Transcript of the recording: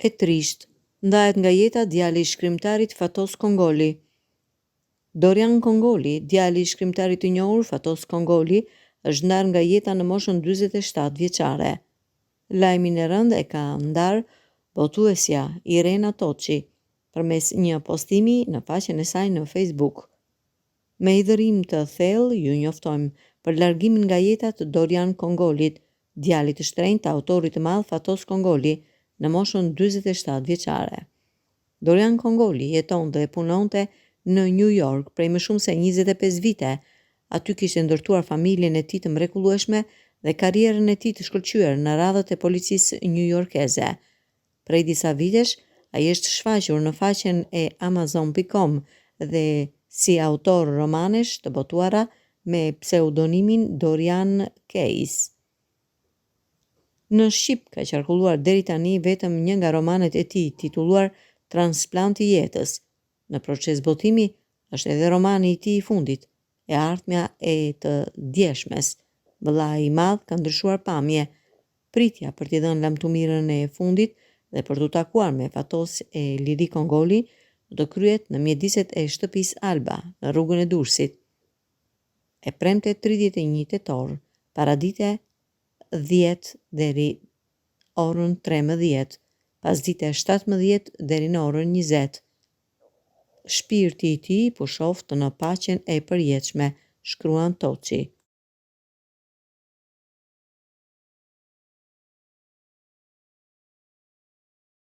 E trisht, ndahet nga jeta djali i shkrimtarit Fatos Kongoli. Dorian Kongoli, djali i shkrimtarit të njohur Fatos Kongoli, është ndarë nga jeta në moshën 47 vjeçare. Lajmin e rënd e ka ndarë botuesja Irena Toçi përmes një postimi në faqen e saj në Facebook. Me hidhërim të thellë ju njoftojmë për largimin nga jeta të Dorian Kongolit, djalit të shtrenjtë të autorit të madh Fatos Kongoli, në moshën 47 vjeçare. Dorian Kongoli jetonte dhe punonte në New York prej më shumë se 25 vite. Aty kishte ndërtuar familjen e tij të mrekullueshme dhe karrierën e tij të shkëlqyer në radhët e policisë newyorkeze. Prej disa vitesh, ai është shfaqur në faqen e Amazon.com dhe si autor romanesh të botuara me pseudonimin Dorian Case. Në Shqip ka qarkulluar deri tani vetëm një nga romanet e tij titulluar Transplanti i jetës. Në proces botimi është edhe romani i tij i fundit, E ardhmja e të djeshmes. Vëllai i madh ka ndryshuar pamje. Pritja për t'i dhënë lamtumirën e fundit dhe për t'u takuar me Fatos e Liri Kongoli do të kryhet në mjediset e shtëpisë Alba në rrugën e Durrësit. E premte 31 tetor, paradite 10 deri orën 13, pasdite 17 deri në orën 20. Shpirti i tij pushoft në paqen e përjetshme, shkruan Toçi.